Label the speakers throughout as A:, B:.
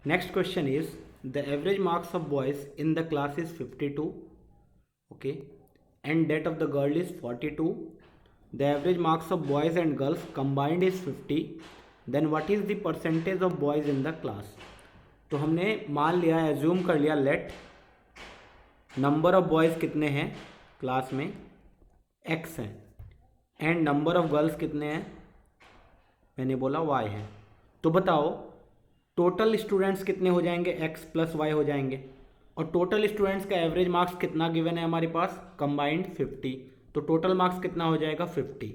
A: Next question is, the average marks of boys in the class is 52, okay, and that of the girl is 42. The average marks of boys and girls combined is 50. Then what is the percentage of boys in the class? तो हमने मान लिया, assume कर लिया, let number of boys कितने हैं class में, x हैं, एंड नंबर ऑफ गर्ल्स कितने हैं, मैंने बोला y है। तो बताओ टोटल स्टूडेंट्स कितने हो जाएंगे, x प्लस वाई हो जाएंगे, और टोटल स्टूडेंट्स का एवरेज मार्क्स कितना गिवन है हमारे पास, कंबाइंड 50। तो टोटल मार्क्स कितना हो जाएगा, 50।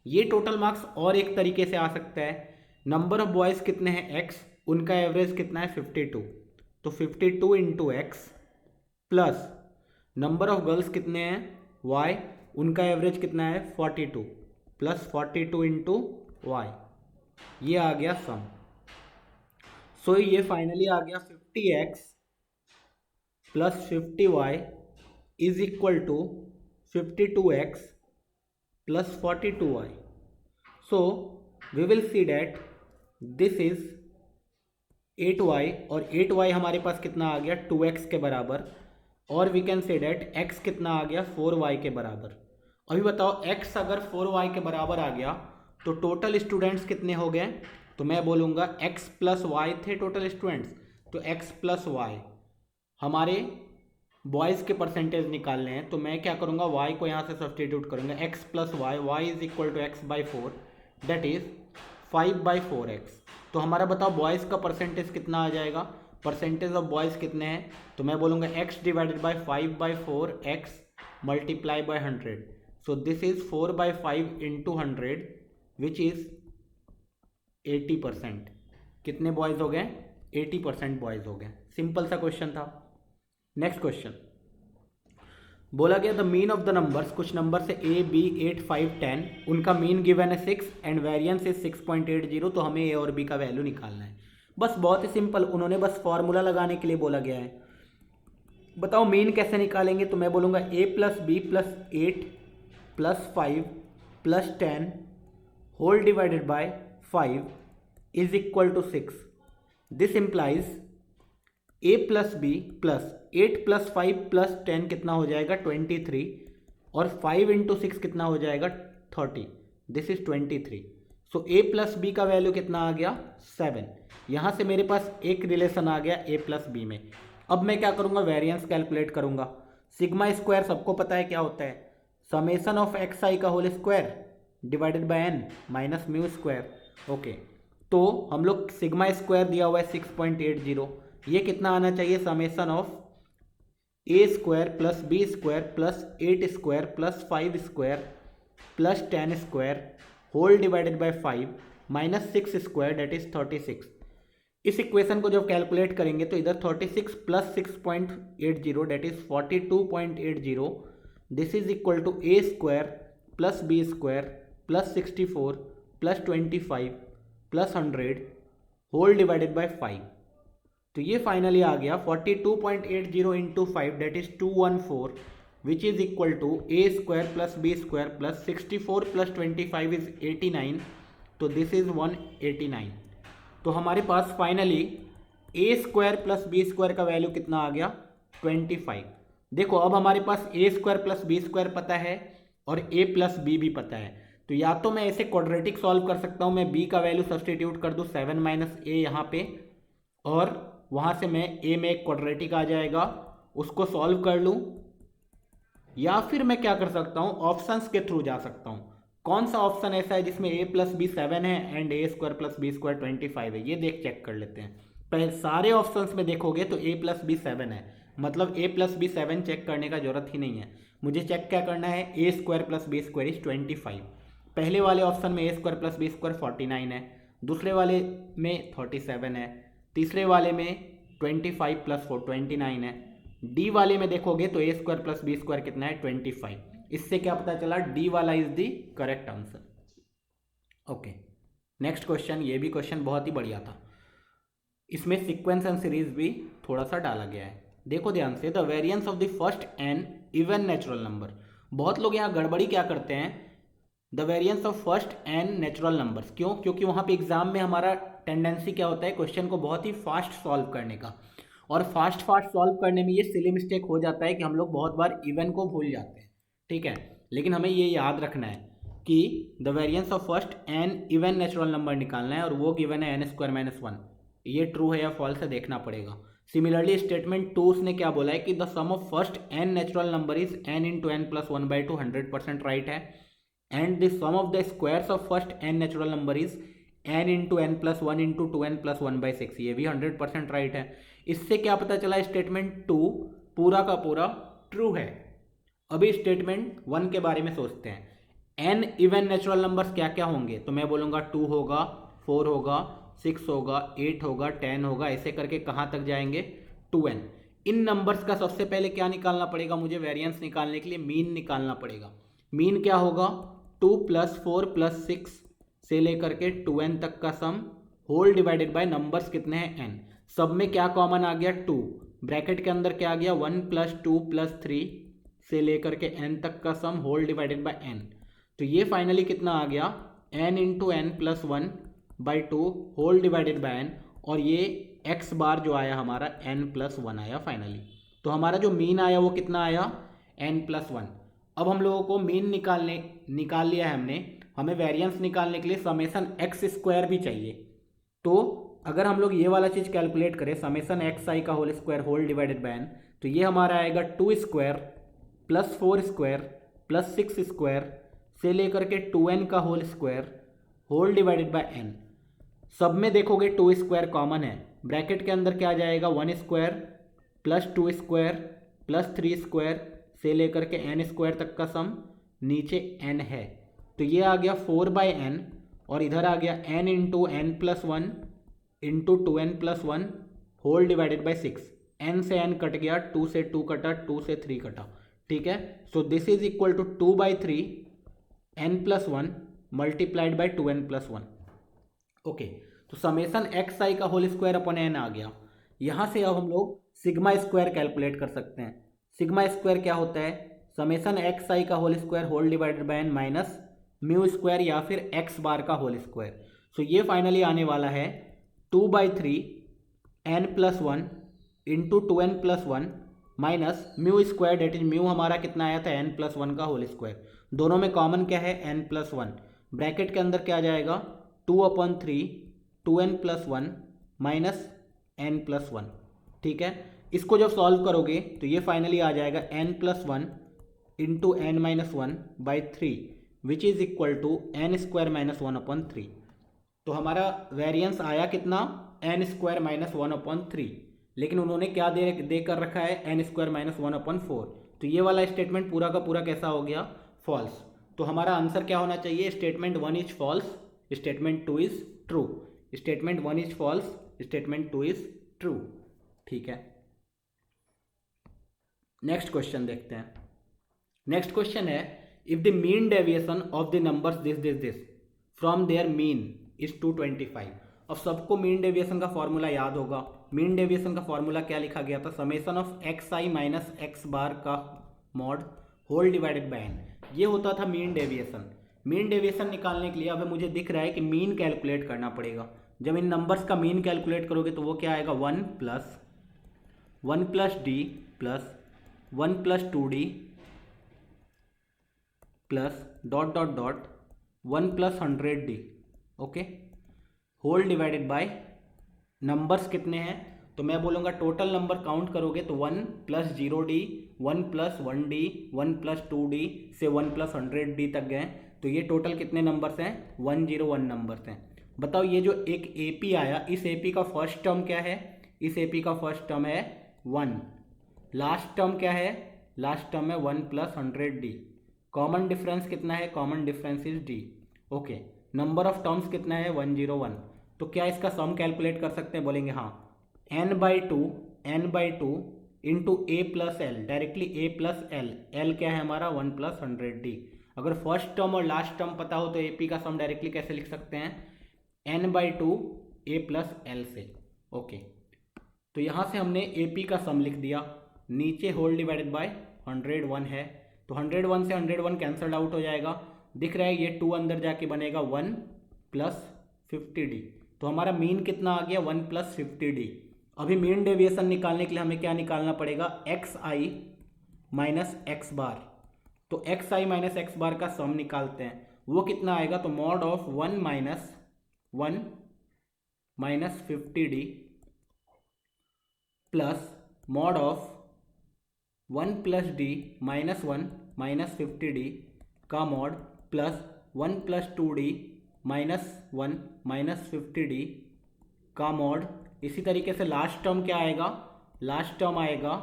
A: ये टोटल मार्क्स और एक तरीके से आ सकता है, नंबर ऑफ बॉयज़ कितने हैं x, उनका एवरेज कितना है 52, तो 52 into x plus number of girls कितने हैं y, उनका एवरेज कितना है 42 प्लस 42 इंटू वाई, ये आ गया सम। सो ये फाइनली आ गया 50x plus 50y is equal to 52x plus 42y। So we will see that this is 8y, और 8y हमारे पास कितना आ गया 2x के बराबर, और we can say that x कितना आ गया 4y के बराबर। अभी बताओ x अगर 4y के बराबर आ गया तो टोटल स्टूडेंट्स कितने हो गए, तो मैं बोलूँगा x प्लस वाई थे टोटल स्टूडेंट्स, तो x प्लस वाई हमारे बॉयज़ के परसेंटेज निकालने हैं, तो मैं क्या करूँगा y को यहाँ से सब्सटीट्यूट करूँगा, x plus y, y is equal to x by 4, that is 5/4x। तो हमारा बताओ बॉयज़ का परसेंटेज कितना आ जाएगा, परसेंटेज ऑफ बॉयज़ कितने हैं, तो मैं बोलूँगा x divided by 5/4x multiply by 100, so this is 4/5 into 100 which is 80%। कितने बॉयज़ हो गए, 80% बॉयज़ हो गए। सिंपल सा क्वेश्चन था। नेक्स्ट क्वेश्चन बोला गया the mean of the numbers, कुछ नंबर से a b 8 5 10, उनका मीन गिवन है 6 एंड वेरिएंस इज 6.80, तो हमें a और b का वैल्यू निकालना है। बस बहुत ही सिंपल, उन्होंने बस फॉर्मूला लगाने के लिए बोला गया है। बताओ मीन कैसे निकालेंगे, तो मैं बोलूँगा a plus B plus 8 plus 5 plus 10 whole divided by 5 is equal to 6। This implies a plus B plus 8 plus 5 plus 10 कितना हो जाएगा 23, और 5 इंटू 6 कितना हो जाएगा 30, this is 23। So a plus B का वैल्यू कितना आ गया 7। यहाँ से मेरे पास एक रिलेशन आ गया a प्लस बी में। अब मैं क्या करूँगा, वेरिएंस कैलकुलेट करूँगा। सिग्मा स्क्वायर सबको पता है क्या होता है, समेसन ऑफ एक्स आई का whole square divided by N minus mu square. Okay, तो हम लोग सिग्मा स्क्वायर दिया हुआ है 6.80, ये कितना आना चाहिए, summation of A square plus B square plus 8 square plus 5 square plus 10 square whole divided by 5 minus 6 square that is 36। इस इक्वेशन को जब कैलकुलेट करेंगे तो इधर 36 plus 6.80 that is 42.80, this is equal to A square plus B square plus 64 plus 25 plus 100 whole divided by 5। तो ये finally आ गया 42.80 into 5 that is 214 which is equal to A square plus B square plus 64 plus 25 is 89, तो this is 189। तो हमारे पास finally A square plus B square का value कितना आ गया 25। देखो अब हमारे पास ए स्क्वायर प्लस बी स्क्वायर पता है और ए प्लस बी भी पता है, तो या तो मैं इसे क्वाड्रेटिक सॉल्व कर सकता हूँ, मैं बी का वैल्यू सब्सटीट्यूट कर दूँ 7 माइनस ए यहाँ पे, और वहाँ से मैं ए में एक क्वाड्रेटिक आ जाएगा उसको सॉल्व कर लूँ, या फिर मैं क्या कर सकता हूँ ऑप्शंस के थ्रू जा सकता हूँ। कौन सा ऑप्शन ऐसा है जिसमें a प्लस बी 7 है and A square plus B square 25 है, ये देख चेक कर लेते हैं। पहले सारे ऑप्शंस में देखोगे तो a प्लस बी 7 है, मतलब a प्लस बी 7 चेक करने का जरूरत ही नहीं है। मुझे चेक क्या करना है, A square plus B square is 25। पहले वाले ऑप्शन में A square plus B square 49 है, दूसरे वाले में 37 है, तीसरे वाले में 25 प्लस 4 29 है, डी वाले में देखोगे तो ए स्क्वायर प्लस बी स्क्वायर कितना है 25। इससे क्या पता चला, डी वाला is the correct answer. Okay, next question, ये भी क्वेश्चन बहुत ही बढ़िया था, इसमें सीक्वेंस एंड सीरीज भी थोड़ा सा डाला गया है। देखो ध्यान से, the variance of the first N even natural number. बहुत लोग यहाँ गड़बड़ी क्या करते हैं, the variance of first N natural numbers, क्यों, क्योंकि वहाँ पे एग्जाम में हमारा टेंडेंसी क्या होता है क्वेश्चन को बहुत ही फास्ट सॉल्व करने का, और फास्ट सॉल्व करने में ये सिली मिस्टेक हो जाता है कि हम लोग बहुत बार इवन को भूल जाते हैं, ठीक है। लेकिन हमें ये याद रखना है कि the variance of first N even natural number निकालना है, और वो गिवन है n² - 1। ये ट्रू है या फॉल्स है देखना पड़ेगा। सिमिलरली स्टेटमेंट 2 उसने क्या बोला है कि the sum of first n natural number is n × n+1/2, 100% right है। And the sum of the squares of first n natural number is n × n+1 × 2n+1/6, ये भी 100% राइट है। इससे क्या पता चला स्टेटमेंट 2 पूरा का पूरा ट्रू है। अभी स्टेटमेंट 1 के बारे में सोचते हैं। n इवन नेचुरल नंबर्स क्या क्या होंगे, तो मैं बोलूँगा 2 होगा, 4 होगा, 6 होगा, 8 होगा, 10 होगा, ऐसे करके कहाँ तक जाएंगे 2n। इन नंबर्स का सबसे पहले क्या निकालना पड़ेगा मुझे, वेरिएंस निकालने के लिए मीन निकालना पड़ेगा। मीन क्या होगा, 2 + 4 + 6 से लेकर के 2n तक का सम होल डिवाइडेड बाय नंबर्स कितने हैं n। सब में क्या कॉमन आ गया 2, ब्रैकेट के अंदर क्या आ गया 1 + 2 + 3 से लेकर के n तक का सम होल डिवाइडेड बाय n। तो ये फाइनली कितना आ गया n × n+1/2 whole divided by n, और ये x बार जो आया हमारा n+1 आया फाइनली। तो हमारा जो मीन आया वो कितना आया n+1। अब हम लोगों को मीन निकाल लिया है हमने, हमें वेरिएंस निकालने के लिए σx² भी चाहिए। तो अगर हम लोग ये वाला चीज़ कैलकुलेट करें σxi² whole divided by n, तो ये हमारा आएगा 2² + 4² + 6² से लेकर के 2n का whole square whole divided by n। सब में देखोगे 2² कॉमन है, ब्रैकेट के अंदर क्या आ जाएगा 1² + 2² + 3² से लेकर के n² तक का सम, नीचे n है तो ये आ गया 4/n, और इधर आ गया n × n+1 × 2n+1 whole divided by 6। n से n कट गया, 2 से 2 कटा, 2 से 3 कटा, ठीक है। So this is equal to 2/3 n+1 multiplied by 2n+1। Okay, तो σxi का होल स्क्वायर अपॉन n आ गया। यहाँ से अब हम लोग σ² कैलकुलेट कर सकते हैं। σ² क्या होता है, σxi का whole square whole divided by n minus μ² या फिर x बार का होल स्क्वायर। सो ये फाइनली आने वाला है 2/3 n+1 × 2n+1 minus μ², date is mu हमारा कितना आया था n+1 का होल स्क्वायर। दोनों में कॉमन क्या है n+1, ब्रैकेट के अंदर क्या आ जाएगा 2/3 2n+1 माइनस n+1, ठीक है। इसको जब सॉल्व करोगे तो ये फाइनली आ जाएगा n+1 × n-1/3 which is equal to n² - 1/3। तो हमारा वेरिएंस आया कितना n² - 1/3, लेकिन उन्होंने क्या दे कर रखा है n² - 1/4। तो ये वाला स्टेटमेंट पूरा का पूरा कैसा हो गया, फॉल्स। तो हमारा आंसर क्या होना चाहिए, statement 1 is false, statement 2 is true. Statement 1 is false, statement 2 is true, ठीक है। नेक्स्ट क्वेश्चन देखते हैं। नेक्स्ट क्वेश्चन है, if the mean deviation of the numbers this from there mean is 225। अब सबको मीन डेविएशन का फॉर्मूला याद होगा। मीन डेविएशन का फॉर्मूला क्या लिखा गया था, summation of xi - x bar का mod whole divided by n, ये होता था मीन डेविएशन। मीन डेविएशन निकालने के लिए अब मुझे दिख रहा है कि मीन कैलकुलेट करना पड़ेगा। जब इन नंबर्स का मीन कैलकुलेट करोगे तो वो क्या आएगा 1 + d plus 1 + 2d plus ... 1 + 100d, okay, whole divided by numbers कितने हैं, तो मैं बोलूँगा टोटल नंबर काउंट करोगे तो 1 + 0d 1 + 1d 1 + 2d से 1 + 100d तक गए। तो ये टोटल कितने नंबर्स हैं, 101 नंबर्स हैं। बताओ ये जो एक AP आया, इस AP का फर्स्ट टर्म क्या है, इस AP का फर्स्ट टर्म है 1, लास्ट टर्म क्या है, लास्ट टर्म है 1 + 100d। कॉमन डिफरेंस कितना है, common difference is d, okay. Number of terms कितना है 101। तो क्या इसका सम कैलकुलेट कर सकते हैं, बोलेंगे हाँ, n/2 × a + l, directly a + l, l क्या है हमारा 1 + 100d। अगर फर्स्ट टर्म और लास्ट टर्म पता हो तो AP का सम डायरेक्टली कैसे लिख सकते हैं, n/2 a + l से, ओके। तो यहाँ से हमने AP का सम लिख दिया, नीचे होल डिवाइडेड बाय 101 है, तो 101 से 101 कैंसल्ड आउट हो जाएगा। दिख रहा है ये 2 अंदर जाके बनेगा 1 + 50d, तो हमारा मीन कितना आ गया 1 + 50d। अभी मीन डेविएशन निकालने के लिए हमें क्या निकालना पड़ेगा, xi माइनस एक्स बार। तो xi माइनस एक्स बार का सम निकालते हैं, वो कितना आएगा, तो mod of 1 minus 50d plus mod of 1 + d minus 1 minus 50d का mod plus 1 + 2d minus 1 minus 50d का मॉड। इसी तरीके से लास्ट टर्म क्या आएगा, लास्ट टर्म आएगा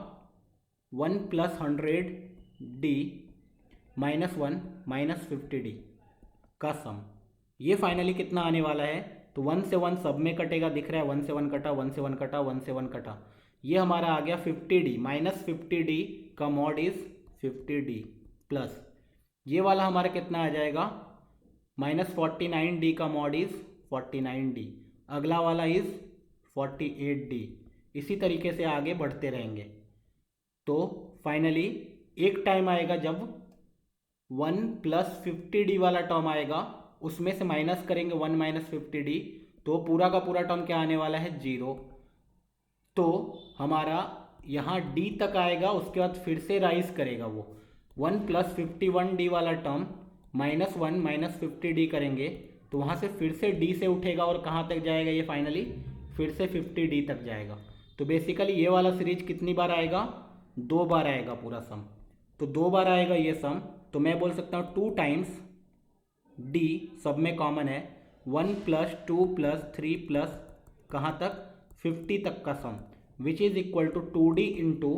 A: 1 + 100d माइनस 1 माइनस 50d का सम। ये फाइनली कितना आने वाला है, तो 1 से 1 सब में कटेगा, दिख रहा है 1 से 1 कटा, 1 से 1 कटा, 1 से 1 कटा, ये हमारा आ गया 50d माइनस 50d का मॉड इज 50d प्लस ये वाला हमारा कितना आ जाएगा, माइनस 49d का मॉड इज 49d, अगला वाला इज 48d। इसी तरीके से आगे बढ़ते रहेंगे। तो फाइनली एक टाइम आएगा जब 1 + 50d वाला टर्म आएगा, उसमें से माइनस करेंगे 1 माइनस 50d, तो पूरा का पूरा टर्म क्या आने वाला है, 0। तो हमारा यहाँ d तक आएगा, उसके बाद फिर से राइज करेगा वो 1 + 51d वाला टर्म माइनस 1 माइनस 50d करेंगे, तो वहाँ से फिर से d से उठेगा और कहाँ तक जाएगा, ये फाइनली फिर से 50d तक जाएगा। तो बेसिकली ये वाला सीरीज कितनी बार आएगा, 2 बार आएगा पूरा सम। तो 2 बार आएगा ये सम, तो मैं बोल सकता हूँ 2 टाइम्स d, सब में कॉमन है, 1 + 2 + 3 प्लस कहाँ तक, 50 तक का sum, which is equal to 2d into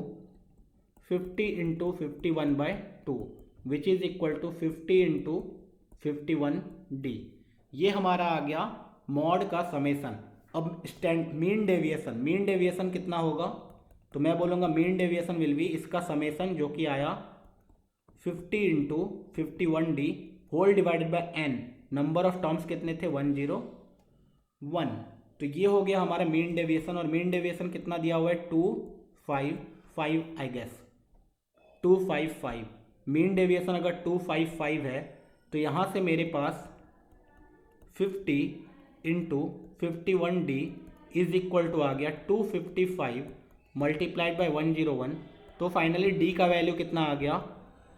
A: 50 into 51/2 which is equal to 50 into 51d। ये हमारा आ गया मॉड का समेसन। अब मीन डेविएशन कितना होगा, तो मैं बोलूँगा मीन डेविएशन विल बी, इसका समेसन जो कि आया 50 into 51d whole divided by n, number of terms कितने थे, 101। तो ये हो गया हमारा मीन डेविएशन, और मीन डेविएशन कितना दिया हुआ है, 255 आई गेस, 255। मीन डेविएशन अगर 255 है, तो यहाँ से मेरे पास 50 into 51d is equal to आ गया 255 मल्टीप्लाइड बाय 101। तो फाइनली d का वैल्यू कितना आ गया,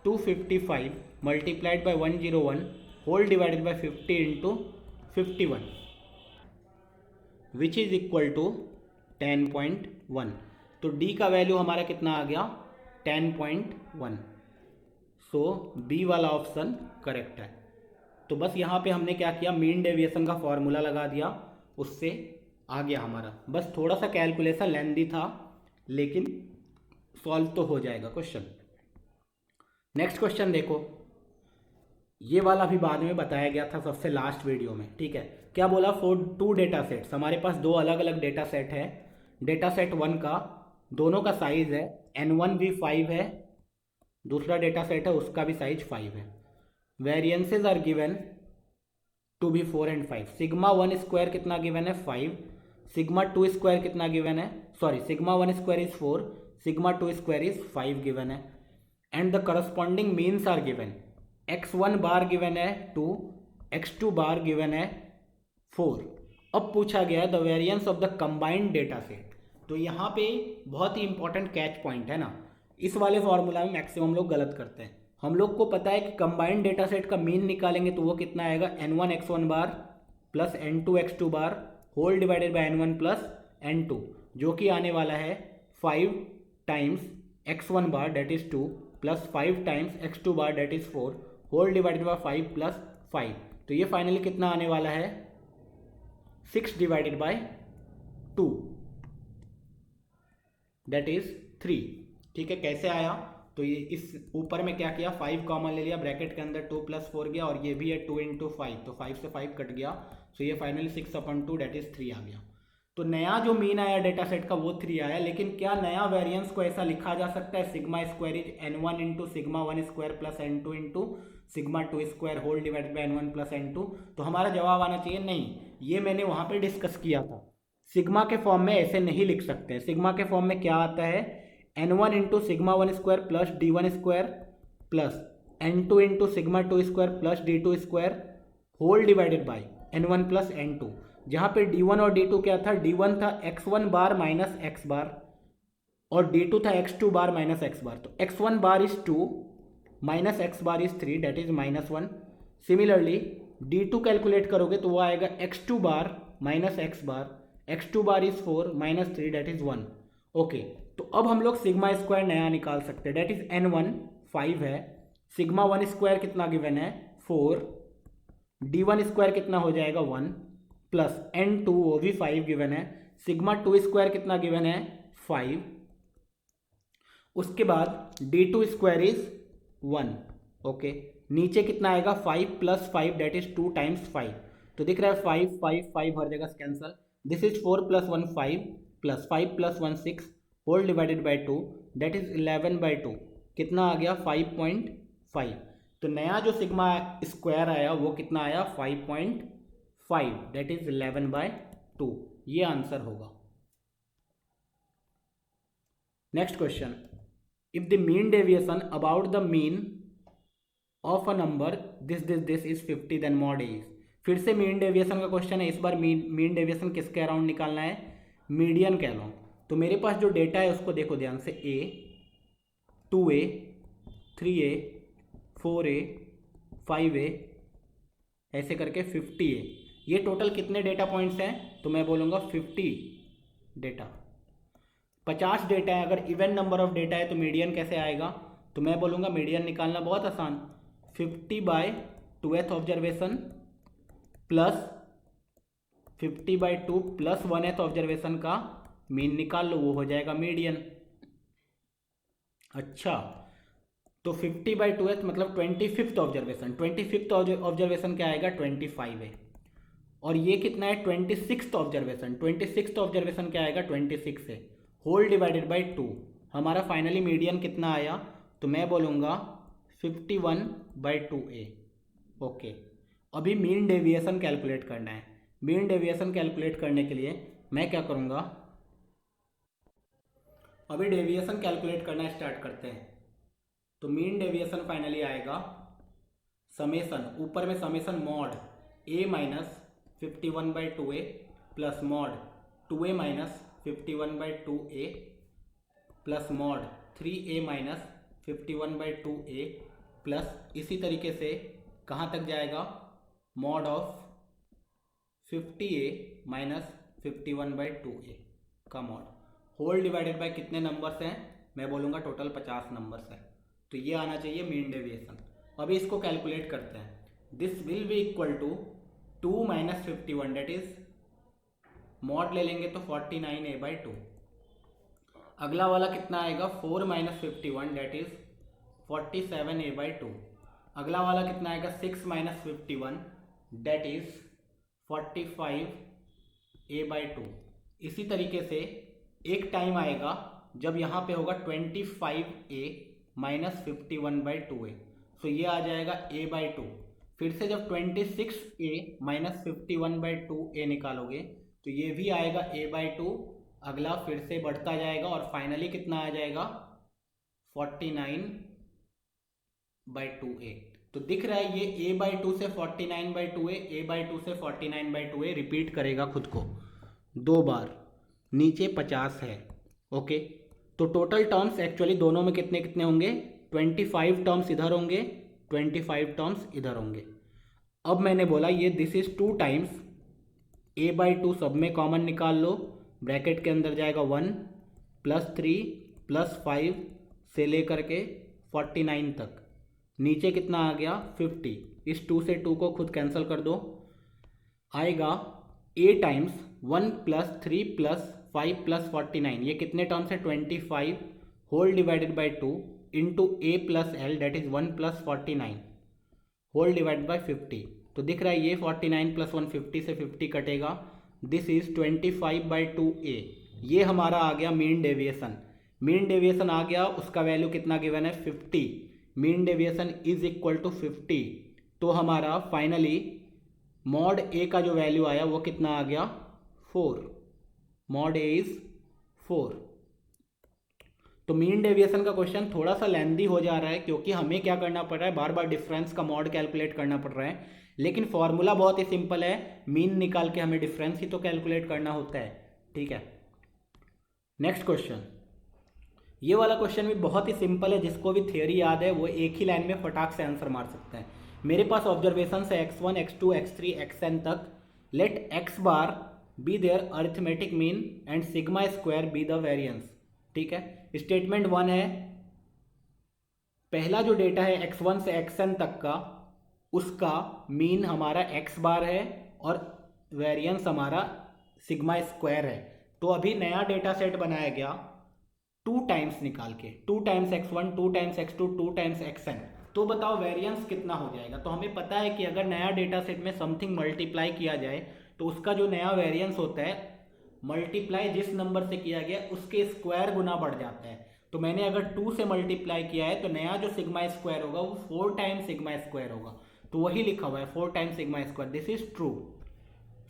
A: 255 multiplied by 101 whole divided by 50 into 51 which is equal to 10.1। तो d का वैल्यू हमारा कितना आ गया, 10.1। सो बी वाला ऑप्शन करेक्ट है। तो बस यहाँ पे हमने क्या किया, मीन डेविएशन का फॉर्मूला लगा दिया, उससे आ गया हमारा। बस थोड़ा सा कैलकुलेशन लेंदी था, लेकिन सॉल्व तो हो जाएगा क्वेश्चन। नेक्स्ट क्वेश्चन देखो, ये वाला भी बाद में बताया गया था सबसे लास्ट वीडियो में, ठीक है। क्या बोला, 2 डेटा सेट्स, हमारे पास 2 अलग अलग डेटा सेट है। डेटा सेट 1 का दोनों का साइज है n1 भी 5 है, दूसरा डेटा सेट है उसका भी साइज 5 है। Variances are given to be 4 and 5। Sigma 1 square कितना गिवन है, 5। सिग्मा 2 स्क्वायर कितना गिवन है, sorry sigma 1 square is 4, sigma 2 square is 5 given है। And the corresponding means are given, x1 bar given है 2, x2 बार given है 4। अब पूछा गया the variance of the combined data set. तो यहाँ पे बहुत ही इंपॉर्टेंट कैच पॉइंट है ना, इस वाले फॉर्मूला में मैक्सिमम लोग गलत करते हैं। हम लोग को पता है कि कंबाइंड डेटा सेट का मीन निकालेंगे तो वो कितना आएगा, n1 x1 bar plus n2 x2 bar whole divided by n1 plus n2, जो कि आने वाला है 5 times x1 bar that is 2 plus 5 times x2 bar that is 4 whole divided by 5 plus 5। तो ये फाइनली कितना आने वाला है, 6 डिवाइडेड बाय 2 डेट इज 3। ठीक है, कैसे आया, तो ये इस ऊपर में क्या किया, 5 कॉमन ले लिया, ब्रैकेट के अंदर 2 + 4 गया, और ये भी है 2 × 5, तो 5 से 5 कट गया, तो ये फाइनली 6/2 डेट इज 3 आ गया। तो नया जो मीन आया डेटा सेट का वो 3 आया, लेकिन क्या नया वेरिएंस को ऐसा लिखा जा सकता है, sigma square is n1 into sigma 1 square plus n2 into sigma 2 square whole divided by n1 plus n2। तो हमारा जवाब आना चाहिए नहीं, ये मैंने वहाँ पे डिस्कस किया था। सिग्मा के फॉर्म में ऐसे नहीं लिख सकते। सिग्मा के फॉर्म में क्या आता है, n1 into sigma 1 square plus d1 square plus n2 into sigma 2 square plus d2 square whole divided by n1 plus n2। जहाँ पे D1 और D2 क्या था, D1 था x1 बार माइनस x बार और D2 था x2 bar minus x bar. तो x1 bar is 2 minus x bar is 3 that is -1। Similarly D2 calculate करोगे तो वो आएगा x2 bar minus x bar, x2 bar is 4 minus 3 that is 1। Okay, तो अब हम लोग सिग्मा स्क्वायर नया निकाल सकते हैं, डेट इज n1 5 है, सिग्मा 1 स्क्वायर कितना गिवन है 4, D1 स्क्वायर कितना हो जाएगा 1 प्लस n2 वो भी 5 गिवन है, सिग्मा 2 स्क्वायर कितना गिवन है 5, उसके बाद D2 स्क्वायर इज 1। ओके, नीचे कितना आएगा 5 प्लस 5 डेट इज 2 टाइम्स 5। तो दिख रहा है 5 5 5 हर जगह cancel. This is 4 plus 1 5 plus 5 plus 1 6 whole divided by 2 that is 11/2। कितना आ गया 5.5। तो नया जो सिग्मा स्क्वायर आया वो कितना आया 5.5 डेट इज 11/2। ये आंसर होगा। Next question, if the mean deviation about the mean of a number this is 50 then mod a is। फिर से मीन डेविएशन का क्वेश्चन है, इस बार मीन डेविएशन किसके अराउंड निकालना है, मीडियन के अराउंड। तो मेरे पास जो डेटा है उसको देखो ध्यान से, a 2a 3a 4a 5a ऐसे करके 50a, ये टोटल कितने डेटा पॉइंट्स हैं, तो मैं बोलूँगा 50 डेटा। 50 डेटा है, अगर इवन नंबर ऑफ डेटा है तो मीडियन कैसे आएगा, तो मैं बोलूँगा मीडियन निकालना बहुत आसान, 50/2th observation plus 50/2 plus 1th observation का मीन निकाल लो, वो हो जाएगा मीडियन। अच्छा, तो 50/2th मतलब 25th ऑब्जर्वेशन, 25th ऑब्जर्वेशन क्या आएगा 25 है, और ये कितना है 26th ऑब्जर्वेशन, 26th ऑब्जर्वेशन क्या आएगा 26 है, होल डिवाइडेड बाई 2। हमारा फाइनली मीडियन कितना आया, तो मैं बोलूँगा 51/2a। ओके, अभी मीन डेविएशन कैलकुलेट करना है। मीन डेविएशन कैलकुलेट करने के लिए मैं क्या करूँगा, अभी डेविएशन कैलकुलेट करना स्टार्ट करते हैं। तो मीन डेविएशन फाइनली आएगा समेसन, ऊपर में summation mod a minus 51/2a plus mod 2a minus 51/2a plus mod 3a minus 51/2a plus इसी तरीके से कहाँ तक जाएगा, mod of 50a minus 51/2a का मॉड, होल डिवाइडेड बाय कितने नंबर्स हैं, मैं बोलूँगा टोटल 50 नंबर्स हैं। तो ये आना चाहिए मीन डेविएशन। अभी इसको कैलकुलेट करते हैं, this will be equal to 2 minus 51 that is mod ले लेंगे तो 49a/2। अगला वाला कितना आएगा 4 माइनस 51 डेट इज 47a/2। अगला वाला कितना आएगा 6 माइनस 51 डेट इज 45a/2। इसी तरीके से एक टाइम आएगा जब यहाँ पे होगा 25a माइनस 51/2a, सो ये आ जाएगा a/2। फिर से जब 26a माइनस 51/2a निकालोगे तो ये भी आएगा a/2, अगला फिर से बढ़ता जाएगा और फाइनली कितना आ जाएगा 49/2a। तो दिख रहा है ये a/2 से 49/2a, a/2 से 49/2a रिपीट करेगा खुद को 2 बार, नीचे 50 है। ओके, तो टोटल टर्म्स एक्चुअली दोनों में कितने कितने होंगे, 25 टर्म्स इधर होंगे, 25 टर्म्स इधर होंगे। अब मैंने बोला ये दिस इज 2 टाइम्स a/2, सब में कॉमन निकाल लो, ब्रैकेट के अंदर जाएगा 1 प्लस 3 प्लस 5 से लेकर के 49 तक, नीचे कितना आ गया 50, इस 2 से 2 को खुद कैंसिल कर दो, आएगा a times 1 plus 3 plus 5 plus 49, ये कितने टर्म्स है 25 whole divided by 2 into a plus L that is 1 plus 49 whole divided by 50। तो दिख रहा है ये 49 प्लस 1 50 से 50 कटेगा, दिस इज 25/2a। ये हमारा आ गया मीन डेविएशन। मीन डेविएशन आ गया, उसका वैल्यू कितना गिवन है 50, mean deviation is equal to 50। तो हमारा फाइनली मॉड ए का जो वैल्यू आया वो कितना आ गया 4, मॉड ए इज 4। तो मीन डेविएशन का क्वेश्चन थोड़ा सा लेंदी हो जा रहा है क्योंकि हमें क्या करना पड़ रहा है, बार बार डिफरेंस का मॉड कैलकुलेट करना पड़ रहा है। लेकिन फॉर्मूला बहुत ही सिंपल है, मीन निकाल के हमें डिफरेंस ही तो कैलकुलेट करना होता है, ठीक है। नेक्स्ट क्वेश्चन, ये वाला क्वेश्चन भी बहुत ही सिंपल है, जिसको भी थियोरी याद है वो एक ही लाइन में फटाक से आंसर मार सकता है। मेरे पास ऑब्जर्वेशन है x1 x2 x3 xn तक, let x bar be their arithmetic mean and sigma square be the variance, ठीक है। स्टेटमेंट 1 है, पहला जो डेटा है x1 से xn तक का, उसका मीन हमारा x बार है और वेरिएंस हमारा सिग्मा स्क्वायर है। तो अभी नया डेटा सेट बनाया गया 2 टाइम्स निकाल के, 2 times x1 2 times x2 2 times xn। तो बताओ वेरिएंस कितना हो जाएगा। तो हमें पता है कि अगर नया डेटा सेट में समथिंग मल्टीप्लाई किया जाए तो उसका जो नया वेरिएंस होता है, मल्टीप्लाई जिस नंबर से किया गया उसके स्क्वायर गुना बढ़ जाता है। तो मैंने अगर 2 से मल्टीप्लाई किया है तो नया जो सिग्मा स्क्वायर होगा वो 4 टाइम्स सिग्मा स्क्वायर होगा। तो वही लिखा हुआ है 4 times sigma square, this is true.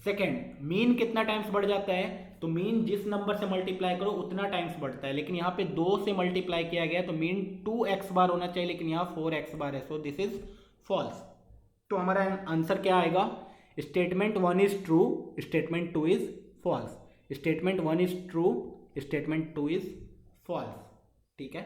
A: Second, mean कितना टाइम्स बढ़ जाता है, तो मीन जिस नंबर से मल्टीप्लाई करो उतना टाइम्स बढ़ता है, लेकिन यहाँ पे 2 से मल्टीप्लाई किया गया तो मीन 2x बार होना चाहिए, लेकिन यहाँ 4x बार है, सो दिस इज फॉल्स। तो हमारा आंसर क्या आएगा, statement 1 is true, statement 2 is false. Statement 1 is true, statement 2 is false, ठीक है।